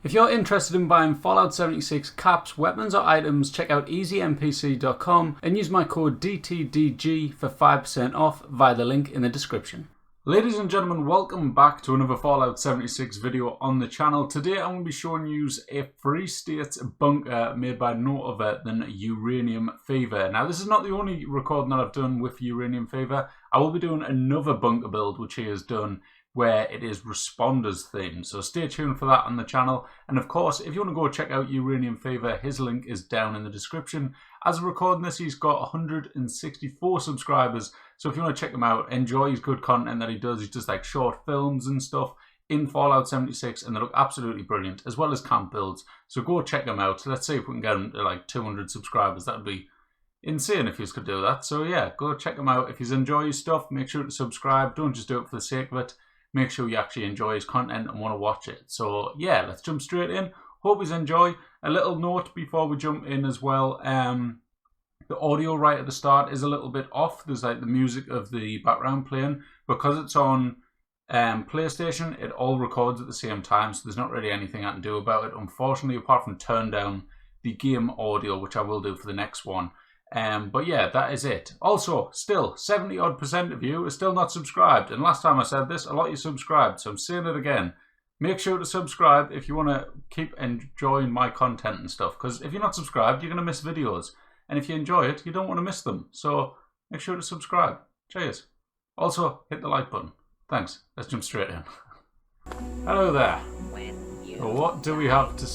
If you're interested in buying Fallout 76 caps, weapons or items, check out easynpc.com and use my code DTDG for 5% off via the link in the description. Ladies and gentlemen, welcome back to another Fallout 76 video on the channel. Today I'm going to be showing you a Free State bunker made by no other than Uranium Fever. Now this is not the only recording that I've done with Uranium Fever. I will be doing another bunker build which he has done where it is responders themed. So stay tuned for that on the channel. And of course, if you want to go check out Uranium Fever, his link is down in the description. As of recording this, he's got 164 subscribers. So if you want to check him out, enjoy his good content that he does. He does like short films and stuff in Fallout 76 and they look absolutely brilliant, as well as camp builds. So go check him out. Let's see if we can get him to like 200 subscribers. That would be insane if you could do that. So yeah, go check him out. If you enjoy his stuff, make sure to subscribe. Don't just do it for the sake of it. Make sure you actually enjoy his content and want to watch it. So yeah, let's jump straight in. Hope you enjoy. A little note before we jump in as well. The audio right at the start is a little bit off. There's like the music of the background playing. Because it's on PlayStation, it all records at the same time. So there's not really anything I can do about it, unfortunately, apart from turn down the game audio, which I will do for the next one. But yeah, that is it. Also, still, 70% of you are still not subscribed. And last time I said this, a lot of you subscribed. So I'm saying it again. Make sure to subscribe if you want to keep enjoying my content and stuff. Because if you're not subscribed, you're going to miss videos. And if you enjoy it, you don't want to miss them. So make sure to subscribe. Cheers. Also, hit the like button. Thanks. Let's jump straight in. Hello there. What do we have to...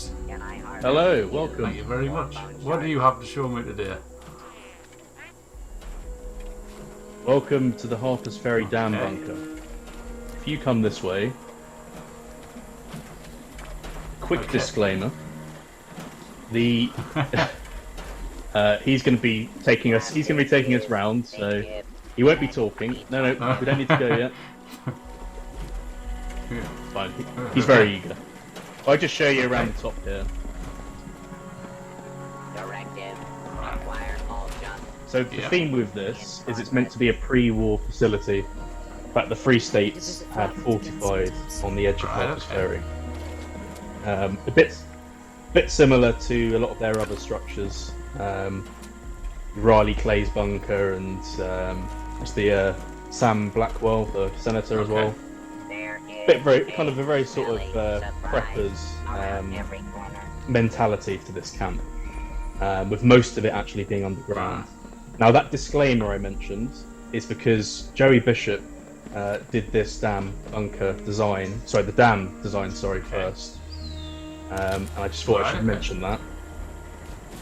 Hello, welcome. Thank you very much. What do you have to show me today? Welcome to the Harper's Ferry Dam bunker. If you come this way, quick disclaimer: the he's going to be taking us. He's going to be taking us round, so he won't be talking. No, we don't need to go yet. Fine. He's very eager. I'll just show you around the top here. So the theme with this is it's meant to be a pre-war facility. In fact, the Free States had fortified on the edge of Harper's Ferry. A bit similar to a lot of their other structures. Riley Clay's bunker and it's the Sam Blackwell, the senator as well. Kind of a very sort of preppers mentality to this camp, with most of it actually being underground. Now that disclaimer I mentioned is because Joey Bishop did this dam design first, and I just thought I should mention that,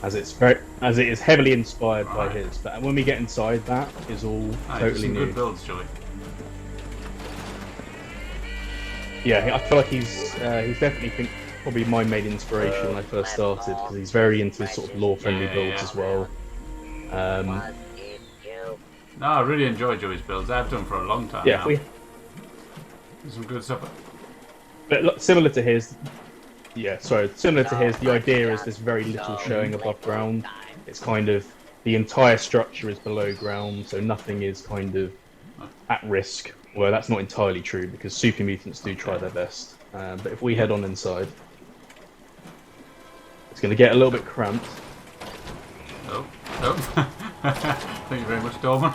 as it is heavily inspired by his. But when we get inside, that is all totally new. Good builds, Joey. Yeah, I feel like he's definitely probably my main inspiration when I first started, because he's very into sort of lore-friendly builds as well. No, I really enjoy Joey's builds. I've done for a long time now. There's some good stuff. But similar to his, the idea is there's very little showing above ground. It's kind of, the entire structure is below ground, so nothing is kind of at risk. Well, that's not entirely true, because super mutants do try their best. But if we head on inside, it's going to get a little bit cramped. Oh. Thank you very much, Dorman.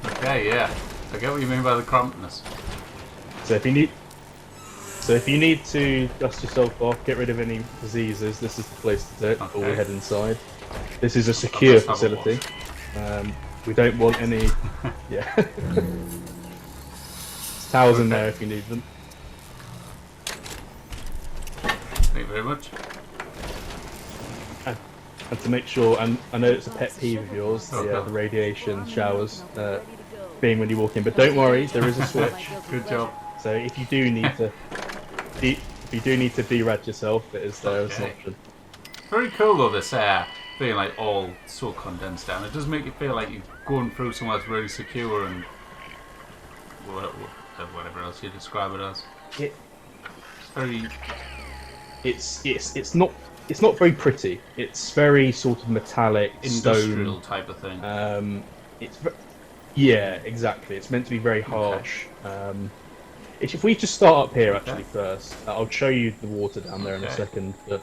Okay, yeah. I get what you mean by the crampedness. So if you need to dust yourself off, get rid of any diseases, this is the place to do it before we head inside. This is a secure facility. We don't want any... Yeah. There's towels in there if you need them. Thank you very much. And to make sure, and I know it's a pet peeve of yours, the radiation showers being when you walk in, but don't worry, there is a switch. Good job. So if you do need to, derad yourself, it is there as an option. Very cool though, this being like all so condensed down. It does make you feel like you're going through somewhere that's really secure and whatever else you describe it as. It's not very pretty. It's very sort of metallic, industrial stone type of thing. Yeah, exactly. It's meant to be very harsh. if we just start up here actually first, I'll show you the water down there in a second. But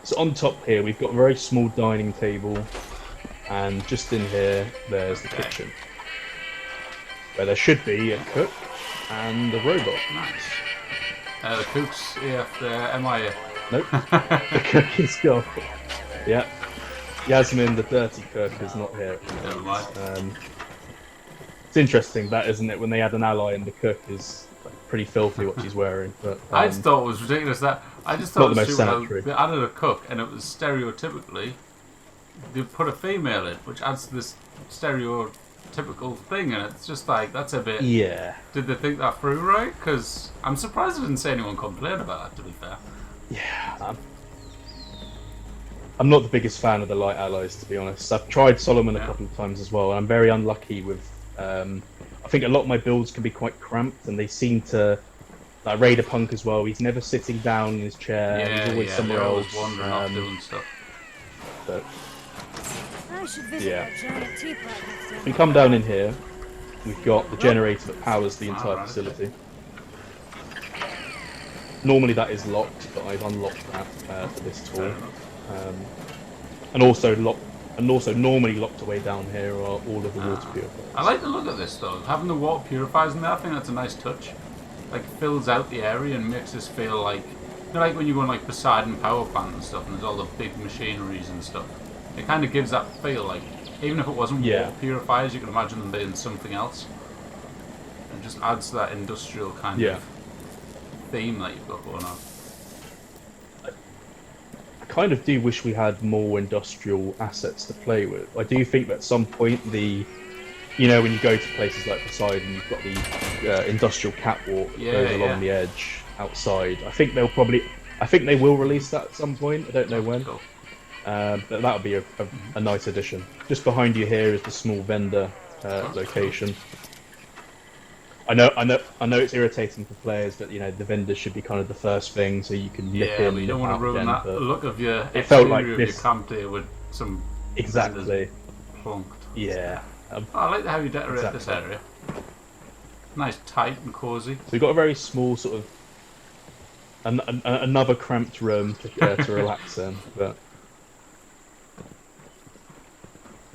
so on top here, we've got a very small dining table, and just in here, there's the kitchen, where there should be a cook and a robot. Nice. The cook's here, am I here? Nope. The cook is gone. Yeah. Yasmin, the dirty cook, is not here. Never mind. It's interesting, that isn't it? When they add an ally and the cook is pretty filthy what she's wearing. But I just thought it was ridiculous that I just thought it was stupid. They added a cook, and it was stereotypically they put a female in, which adds to this stereotypical thing, and it's just like that's a bit. Yeah. Did they think that through right? Because I'm surprised I didn't see anyone complain about that. To be fair. Yeah. I'm not the biggest fan of the light allies, to be honest. I've tried Solomon a couple of times as well, and I'm very unlucky with. I think a lot of my builds can be quite cramped, and they seem to. Like Raider Punk as well. He's never sitting down in his chair. He's always somewhere else. Wandering off doing stuff. But I should visit that giant teapot next time. we come down in here. We've got the generator that powers the entire facility. Normally that is locked, but I've unlocked that for this tour. And also normally locked away down here are all of the water purifiers. I like the look of this though. Having the water purifiers in there, I think that's a nice touch. Like fills out the area and makes us feel like, you know, like when you go on like Poseidon power plant and stuff, and there's all the big machineries and stuff. It kind of gives that feel like, even if it wasn't water purifiers, you can imagine them being something else. It just adds to that industrial kind of theme that you've got going on. I kind of do wish we had more industrial assets to play with. I do think that at some point you know, when you go to places like Poseidon, you've got the industrial catwalk that goes along the edge outside. I think they will release that at some point. I don't know when. Cool. But that would be a nice addition. Just behind you here is the small vendor location. I know it's irritating for players, but you know the vendors should be kind of the first thing, so you can nip in. But you don't want to ruin that look of your it felt like of this your camp here with some exactly plunked. Yeah. I like how you decorate this area. Nice, tight and cosy. So we've got a very small sort of another cramped room to relax in, but.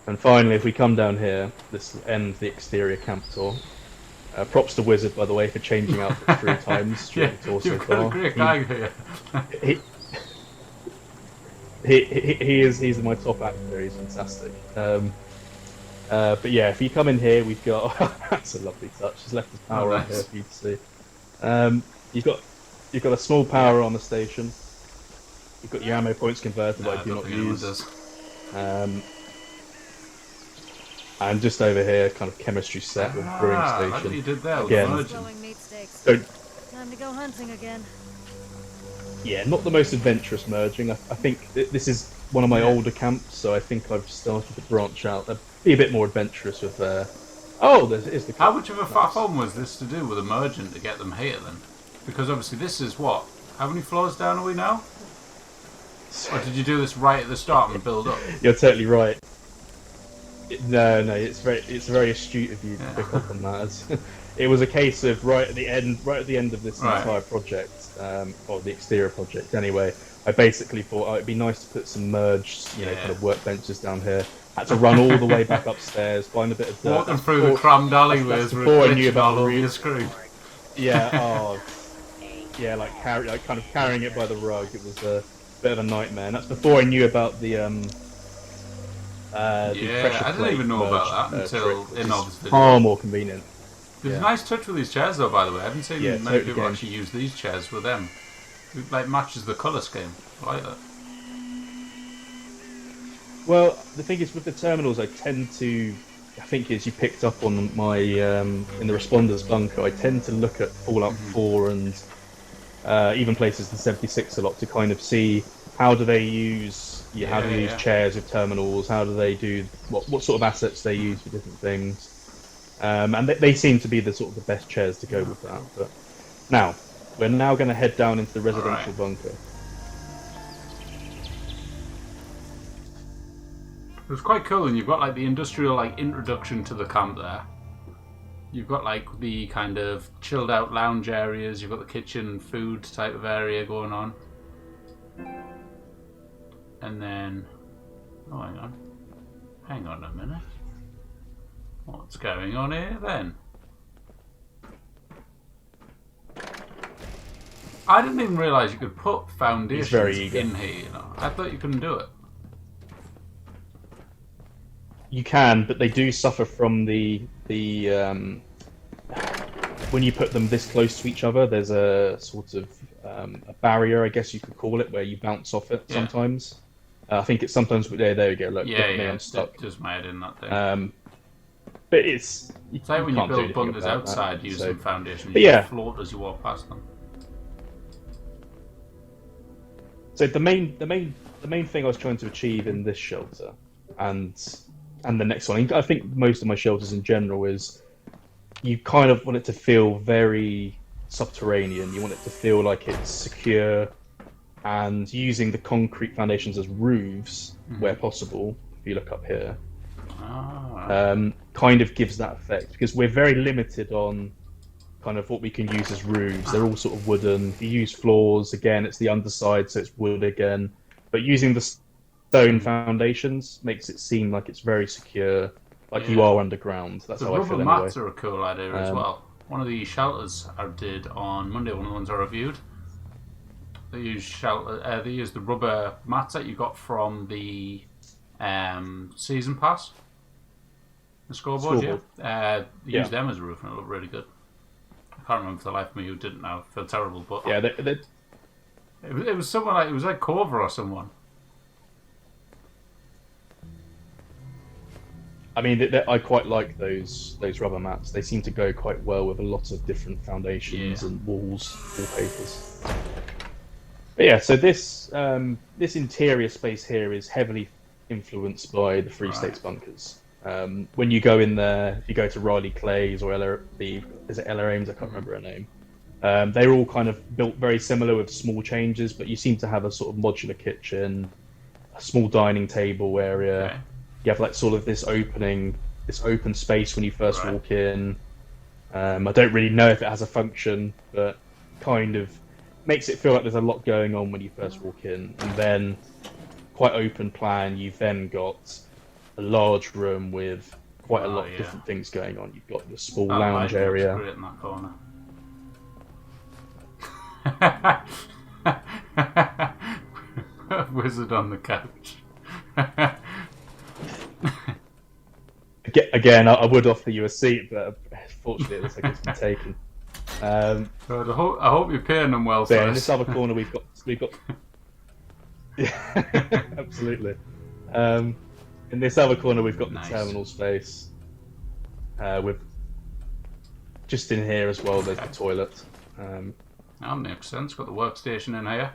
And finally, if we come down here, this ends the exterior camp tour. Props to Wizard, by the way, for changing out 3 times during the tour so far. Got a great guy here. He's my top actor. He's fantastic. But yeah, if you come in here, we've got that's a lovely touch. He's left his power on here for you to see. You've got a small power on the station. You've got your ammo points converter that I do not use. And just over here, kind of chemistry set with brewing station. Like you did there, again. Time to go hunting again. Yeah, not the most adventurous merging. I think this is one of my older camps, so I think I've started to branch out. Be a bit more adventurous with. Oh, there is the. How much of a faff on was this to do with emergent to get them here then? Because obviously this is what? How many floors down are we now? Or did you do this right at the start and build up? You're totally right. No, it's very astute of you to pick up on that. It was a case of right at the end of this entire project, or the exterior project anyway. I basically thought it'd be nice to put some merged, kind of workbenches down here. Had to run all the way back upstairs, find a bit of dirt. Walking through the crammed alleyways with before I knew about all over your screen. Yeah, like kind of carrying it by the rug. It was a bit of a nightmare. And that's before I knew about the I didn't even know about that until Inob's video. Far more convenient. There's a nice touch with these chairs though, by the way. I haven't seen many people actually use these chairs with them. It like matches the colour scheme. I like that. Well, the thing is with the terminals, I think as you picked up on my in the responders bunker, I tend to look at Fallout 4 and even places in 76 a lot to kind of see how do they use chairs with terminals, how do they do what sort of assets they use for different things, and they seem to be the sort of the best chairs to go with that. But now we're going to head down into the residential bunker. It was quite cool, and you've got like the industrial like introduction to the camp there. You've got like the kind of chilled out lounge areas. You've got the kitchen food type of area going on. And then, oh, hang on a minute. What's going on here then? I didn't even realise you could put foundations in here, you know. I thought you couldn't do it. You can, but they do suffer from the when you put them this close to each other, there's a sort of a barrier, I guess you could call it, where you bounce off it sometimes. I think it's sometimes, there we go, look, I'm stuck. Just my head in that thing. But it's... It's like when you build bunkers outside using foundation, you float as you walk past them. So the main thing I was trying to achieve in this shelter, and the next one, I think most of my shelters in general, is you kind of want it to feel very subterranean. You want it to feel like it's secure, and using the concrete foundations as roofs where possible. If you look up here, kind of gives that effect, because we're very limited on kind of what we can use as roofs. They're all sort of wooden. If you use floors, again, it's the underside, so it's wood again. But using the stone foundations makes it seem like it's very secure, like you are underground. That's how I feel anyway. The rubber mats are a cool idea as well. One of the shelters I did on Monday, one of the ones I reviewed, they use the rubber mats that you got from the season pass, the scoreboard. They use them as a roof, and it looked really good. I can't remember for the life of me who didn't now. I feel terrible, but it was someone like, it was like Corver or someone. I mean, I quite like those rubber mats. They seem to go quite well with a lot of different foundations and walls, wallpapers. But yeah, so this interior space here is heavily influenced by the Free States bunkers. When you go in there, if you go to Riley Clay's or is it Ella Ames? I can't remember her name. They're all kind of built very similar with small changes, but you seem to have a sort of modular kitchen, a small dining table area. Okay. You have like sort of this open space when you first walk in. I don't really know if it has a function, but kind of makes it feel like there's a lot going on when you first walk in. And then, quite open plan, you've then got a large room with quite a lot of different things going on. You've got the small lounge area. Great in that corner. Wizard on the couch. Again, I would offer you a seat, but fortunately it looks like it's been taken. I hope you're paying them well. So yeah, in this other corner we've got yeah, absolutely. In this other corner we've got the terminal space. With just in here as well, there's the toilet. That makes sense. Got the workstation in here,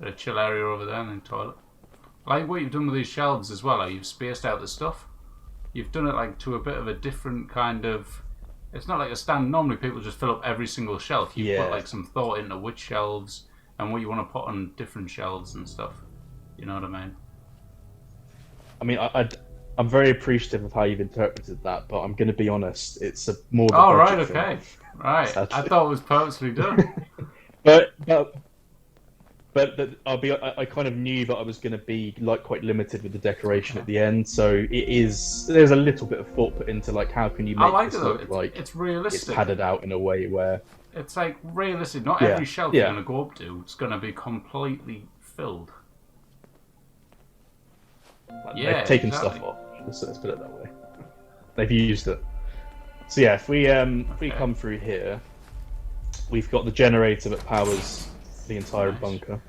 a chill area over there, and then toilet. I like what you've done with these shelves as well. Like you've spaced out the stuff. You've done it like to a bit of a different kind of. It's not like a stand. Normally people just fill up every single shelf. You've put like some thought into which shelves and what you want to put on different shelves and stuff. You know what I mean? I mean, I'm very appreciative of how you've interpreted that, but I'm going to be honest. It's more. Oh right, okay, right. Sadly. I thought it was purposely done. but I kind of knew that I was going to be like quite limited with the decoration at the end, so there's a little bit of thought put into like how can you make this look like it's realistic. It's padded out in a way where it's like realistic. Not every shelf you're going to go up to is going to be completely filled. Like, they've taken stuff off. Let's put it that way. They've used it. So yeah, if we come through here, we've got the generator that powers the entire bunker.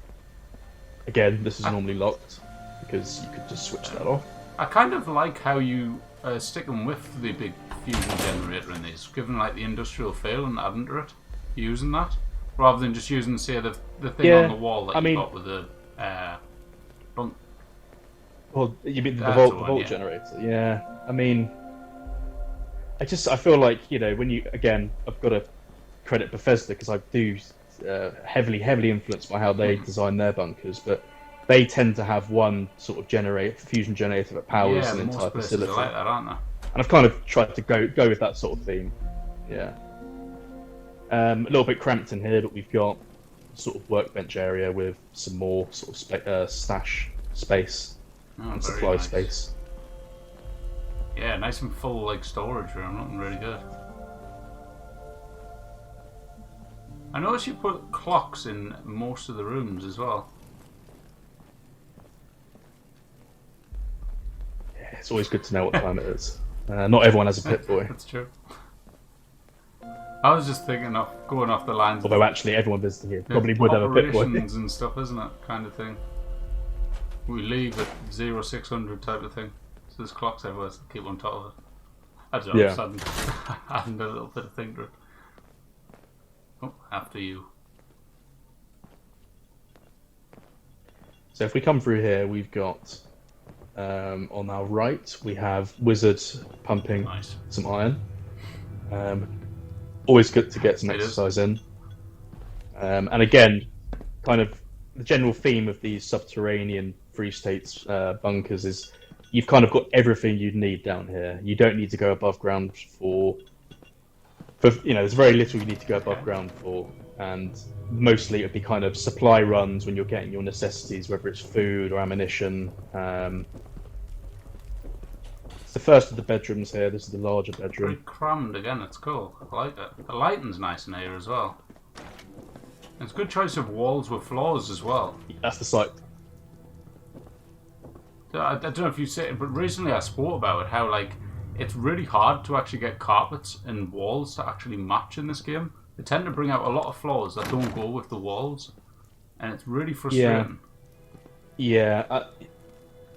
Again, this is normally locked because you could just switch that off. I kind of like how you stick them with the big fusion generator in these, given like the industrial feel and adding to it, using that rather than just using, say, the thing on the wall that you got with the bunk. Well, you mean the volt generator? Yeah. I mean, I feel like, you know, when I've got to credit Bethesda because I do. Heavily influenced by how they design their bunkers, but they tend to have one sort of fusion generator that powers an entire facility. Like that, aren't they? And I've kind of tried to go with that sort of theme. Yeah. A little bit cramped in here, but we've got sort of workbench area with some more sort of stash space and supply nice. space. Yeah, nice and full like storage room, looking really good. I noticed you put clocks in most of the rooms as well. Yeah, it's always good to know what time it is. Not everyone has a Pip Boy. That's true. I was just thinking of going off the lines. Although actually, everyone visiting here probably would have a Pip Boy. Operations and stuff, isn't it? Kind of thing. We leave at 0600 type of thing. So there's clocks everywhere, so keep on top of it. I don't know. Yeah. I'm just having a little bit of think to it. Oh, after you. So if we come through here, we've got on our right we have Wizard pumping some iron. Always good to get some exercise in. And again, kind of the general theme of these subterranean Free States bunkers is you've kind of got everything you'd need down here. You don't need to go above ground for there's very little you need to go above ground for, and mostly it would be kind of supply runs when you're getting your necessities, whether it's food or ammunition. It's the first of the bedrooms here. This is the larger bedroom. Pretty crammed again. It's cool. I like it. The lighting's nice in here as well. It's a good choice of walls with floors as well. That's the site. I don't know if you say it, but recently I spoke about it, how like it's really hard to actually get carpets and walls to actually match in this game. They tend to bring out a lot of floors that don't go with the walls, and it's really frustrating. Yeah,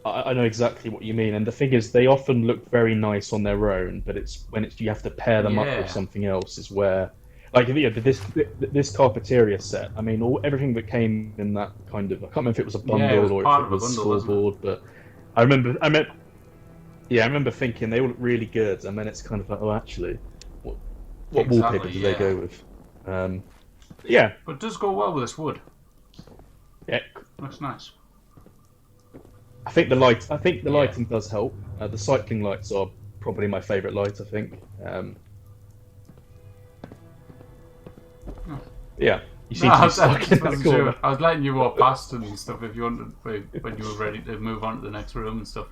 I know exactly what you mean, and the thing is, they often look very nice on their own, but it's when you have to pair them up with something else is where, like, this carpeteria set. I mean, everything that came in that kind of, I can't remember if it was a bundle or if it was scoreboard, but I remember thinking they all look really good, and then it's kind of like, oh, actually, what wallpaper do they go with? Yeah, but it does go well with this wood. Yeah, looks nice. I think the lighting does help. The cycling lights are probably my favourite light. I think. Yeah, you seem to be stuck in that corner. I was letting you walk past and stuff if you wanted, when you were ready to move on to the next room and stuff.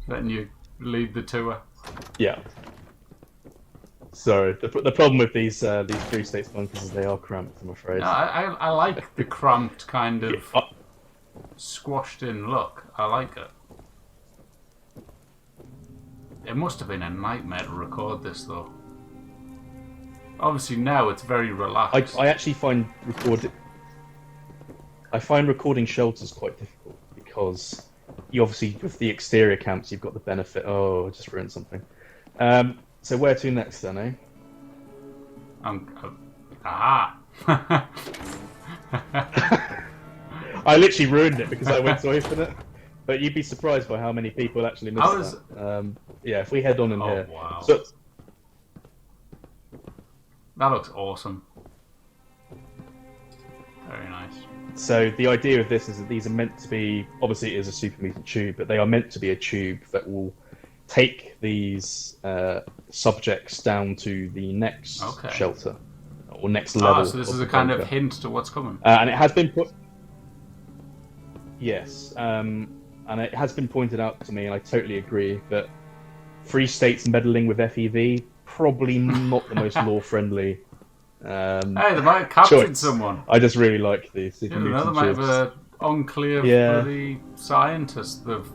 Letting you lead the tour. Yeah. So the problem with these Free States bunkers is they are cramped, I'm afraid. No, I like the cramped kind of squashed in look. I like it. It must have been a nightmare to record this though. Obviously now it's very relaxed. I actually find recording shelters quite difficult because you obviously with the exterior camps you've got the benefit. Oh, I just ruined something. So where to next then, eh? I literally ruined it because I went to open it. But you'd be surprised by how many people actually missed that. Yeah, if we head on in here. Wow. So, that looks awesome. Very nice. So the idea of this is that these are meant to be, obviously it is a super mutant tube, but they are meant to be a tube that will take these subjects down to the next shelter or next level. So this is a kind of hint to what's coming. And it has been put. Yes, and it has been pointed out to me, and I totally agree that Free States meddling with FEV probably not the most law-friendly. Hey, they might have captured someone. I just really like these. They might have an enclave for the scientists they've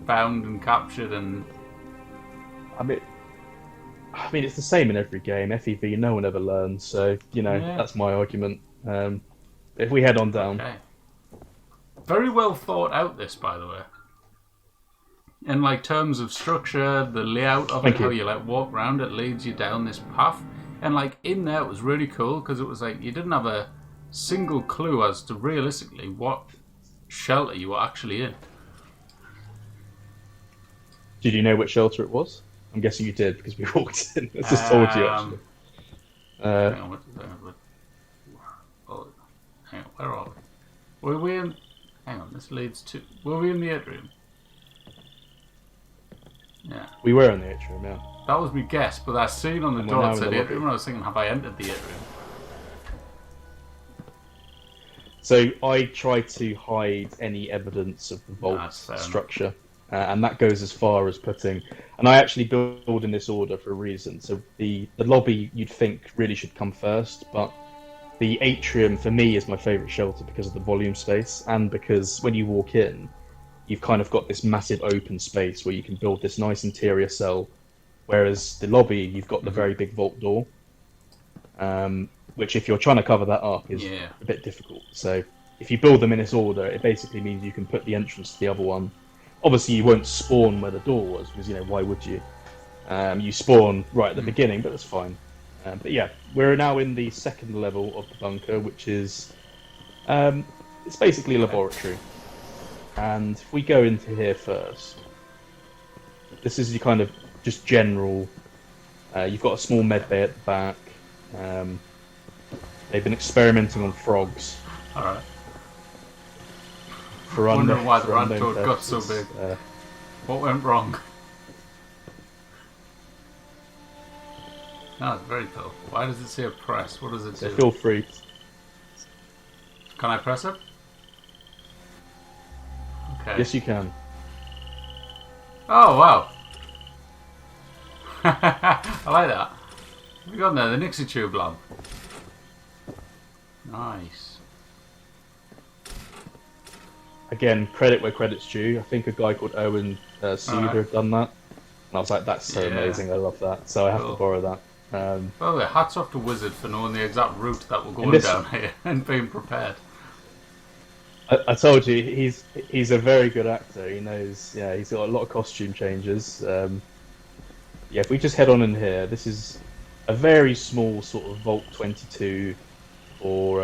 found and captured and. I mean, it's the same in every game. FEV, no one ever learns, so that's my argument. If we head on down. Okay. Very well thought out, this, by the way. In like terms of structure, the layout of it, how you like walk around, it leads you down this path, and like in there, it was really cool because it was like you didn't have a single clue as to realistically what shelter you were actually in. Did you know which shelter it was? I'm guessing you did because we walked in. I just told you actually. Hang on, where are we? Were we in? Hang on, this leads to. Were we in the atrium? Yeah. We were in the atrium, yeah. That was my guess, but I seen on the And door we're it now in said the atrium, lobby. and I was thinking, have I entered the atrium? So I try to hide any evidence of the vault That's fair enough. structure, and that goes as far as putting. And I actually build in this order for a reason. So the lobby you'd think really should come first, but the atrium for me is my favourite shelter because of the volume space, and because when you walk in, you've kind of got this massive open space where you can build this nice interior cell. Whereas the lobby, you've got the very big vault door, which if you're trying to cover that up is Yeah. a bit difficult. So if you build them in this order, it basically means you can put the entrance to the other one. Obviously, you won't spawn where the door was because why would you? You spawn right at the beginning, but that's fine. But yeah, we're now in the second level of the bunker, which is it's basically a laboratory. And if we go into here first, this is your kind of just general. You've got a small med bay at the back. They've been experimenting on frogs. Alright. For Wondering why the for rat unknown toad got so purposes. big. What went wrong? No, it's very cool. Why does it say press? What does it So do? feel free. Can I press it? Okay. Yes, you can. Oh, wow. I like that. What have we got there? The Nixie Tube Lab. Nice. Again, credit where credit's due. I think a guy called Owen Suder had done that. And I was like, that's so amazing, I love that. So I have to borrow that. By the way, hats off to Wizard for knowing the exact route that we're going this- down here and being prepared. I told you, he's a very good actor. He knows, yeah, he's got a lot of costume changes. Yeah, if we just head on in here, this is a very small sort of Vault 22, or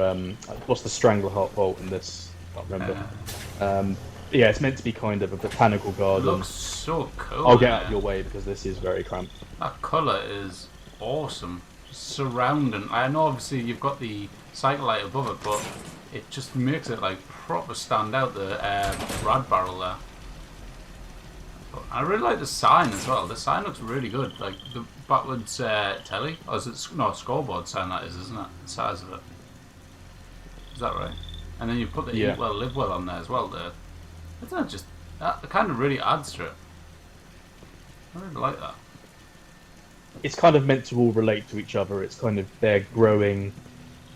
what's the Strangleheart Vault in this? I can't remember. Yeah, it's meant to be kind of a botanical garden. Looks so cool. I'll get out of your way because this is very cramped. That colour is awesome. Surrounding. I know obviously you've got the cycle light above it, but it just makes it like proper stand out, the rad barrel there. But I really like the sign as well. The sign looks really good. Like the backwards telly, or is it no scoreboard sign that is, isn't it? The size of it. Is that right? And then you put the eat well, live well on there as well. There, I don't know, just that kind of really adds to it. I really like that. It's kind of meant to all relate to each other. It's kind of they're growing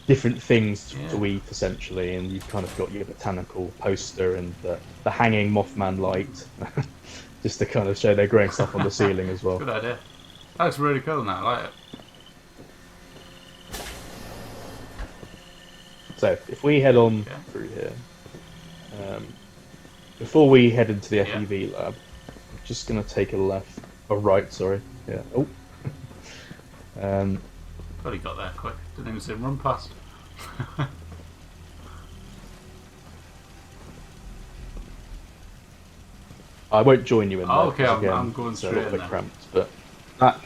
different things to eat essentially, and you've kind of got your botanical poster and the hanging Mothman light, just to kind of show they're growing stuff on the ceiling as well. Good idea. That looks really cool now. I like it. So if we head on through here, before we head into the FEV lab, I'm just going to take a left, or right, sorry. Yeah. Oh. But he got there quick. Didn't even see him run past. I won't join you in there. Okay, again, I'm going it's a straight little in bit there. cramped, but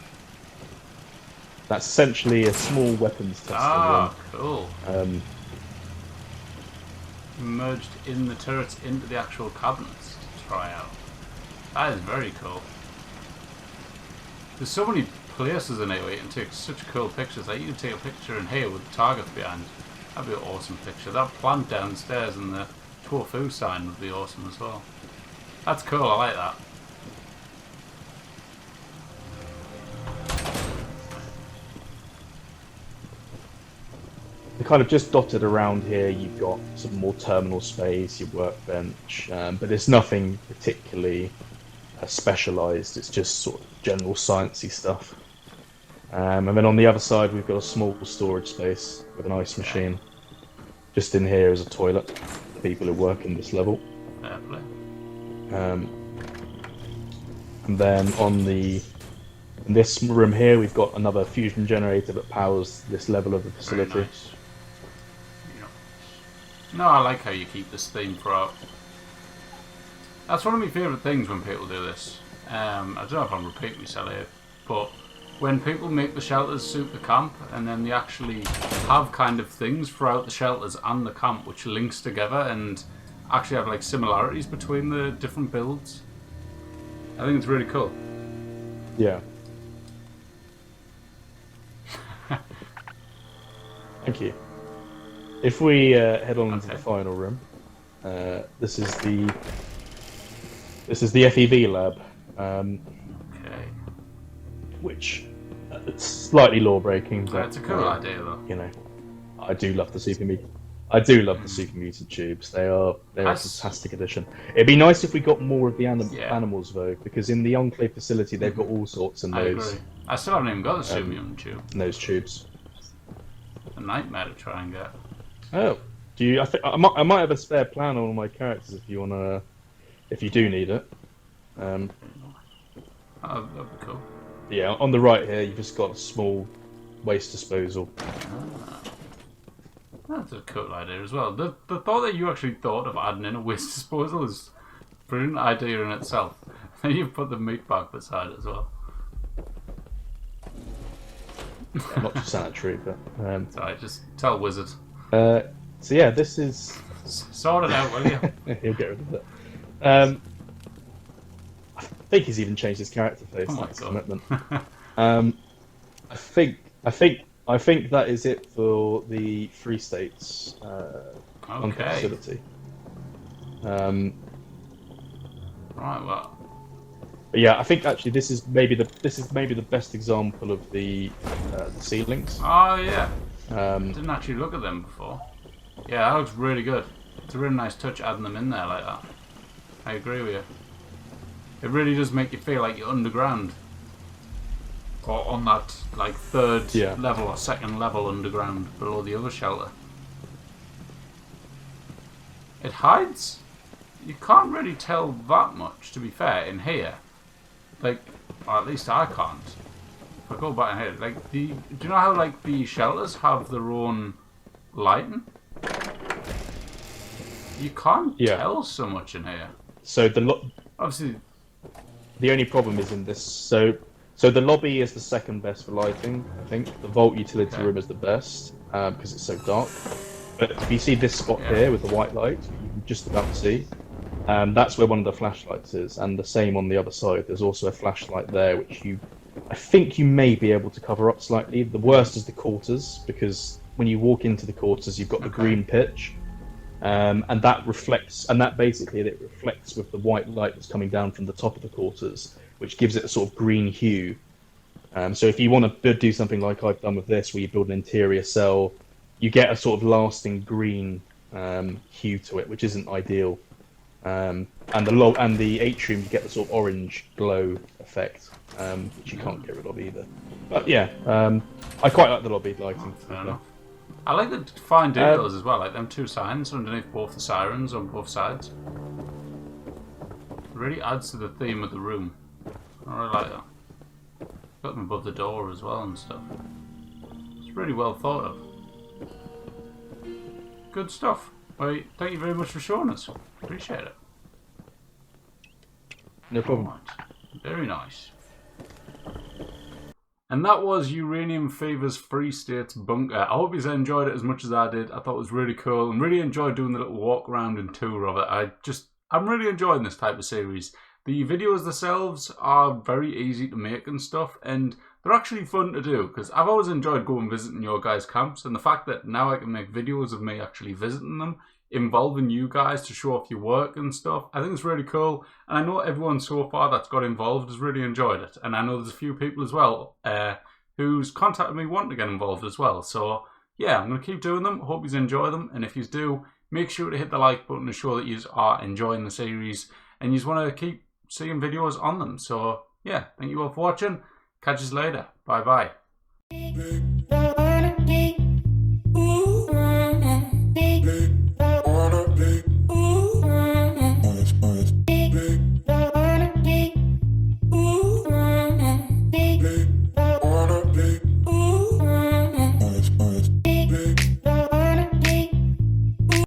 that's essentially a small weapons testing Ah, cool. run. Merged in the turrets into the actual cabinets to try out. That is very cool. There's so many places in here where you can take such cool pictures. Like you can take a picture in here with the target behind. That'd be an awesome picture. That plant downstairs and the tofu sign would be awesome as well. That's cool, I like that. They're kind of just dotted around here. You've got some more terminal space, your workbench, but there's nothing particularly specialised. It's just sort of general sciencey stuff. And then on the other side, we've got a small storage space with an ice machine. Just in here is a toilet for people who work in this level. Fair play. And then in this room here, we've got another fusion generator that powers this level of the facility. Very nice. Yeah. No, I like how you keep this theme throughout. That's one of my favourite things when people do this. I don't know if I'm repeating myself here, but when people make the shelters suit the camp, and then they actually have kind of things throughout the shelters and the camp which links together and actually have like similarities between the different builds. I think it's really cool. Yeah. Thank you. If we head on to the final room, this is the FEV lab, which it's slightly law breaking. But it's a cool idea, though. You know, I do love the super mutant. I do love the super mutant tubes. They're a fantastic addition. It'd be nice if we got more of the animals though, because in the Enclave facility they've got all sorts in those. Agree. I still haven't even got the super mutant tube. In those tubes. A nightmare to try and get. Oh, do you? I might have a spare plan on all my characters if you wanna, if you do need it. That'd be cool. Yeah, on the right here, you've just got a small waste disposal. That's a cool idea as well. The thought that you actually thought of adding in a waste disposal is a brilliant idea in itself. Then you've put the meat bag beside it as well. Yeah, not just sanitary, but... Sorry, just tell Wizard. So yeah, this is... Sort it out, will you? He'll get rid of it. I think he's even changed his character face. Oh That's my commitment. I think that is it for the Free States facility. Right, well. But yeah, I think actually this is maybe the best example of the ceilings. Oh yeah. Didn't actually look at them before. Yeah, that looks really good. It's a really nice touch adding them in there like that. I agree with you. It really does make you feel like you're underground. Or on that like third level or second level underground below the other shelter. It hides. You can't really tell that much, to be fair, in here. Like, or at least I can't. If I go back in here, like do you know how like the shelters have their own lighting? You can't tell so much in here. So obviously the only problem is in this. So the lobby is the second best for lighting, I think. The vault utility room is the best because it's so dark. But if you see this spot here with the white light, you can just about see. That's where one of the flashlights is, and the same on the other side. There's also a flashlight there, which I think you may be able to cover up slightly. The worst is the quarters, because when you walk into the quarters, you've got the green pitch, and that reflects with the white light that's coming down from the top of the quarters, which gives it a sort of green hue. So if you want to do something like I've done with this, where you build an interior cell, you get a sort of lasting green hue to it, which isn't ideal. And the atrium, you get the sort of orange glow effect, which you can't get rid of either. But yeah, I quite like the lobby lighting. Fair enough. I like the fine details as well, like them two signs underneath both the sirens on both sides. It really adds to the theme of the room. I really like that. Got them above the door as well and stuff. It's really well thought of. Good stuff. Well, thank you very much for showing us. Appreciate it. No problem. Right. Very nice. And that was Uranium Fever's Free States Bunker. I hope you enjoyed it as much as I did. I thought it was really cool and really enjoyed doing the little walk around and tour of it. I'm really enjoying this type of series. The videos themselves are very easy to make and stuff, and they're actually fun to do, because I've always enjoyed going visiting your guys' camps, and the fact that now I can make videos of me actually visiting them, involving you guys to show off your work and stuff, I think it's really cool. And I know everyone so far that's got involved has really enjoyed it, and I know there's a few people as well who's contacted me wanting to get involved as well. So yeah, I'm going to keep doing them. Hope you enjoy them, and if you do, make sure to hit the like button to show that you are enjoying the series and you just want to keep seeing videos on them. So yeah, thank you all for watching. Catch us later. Bye bye.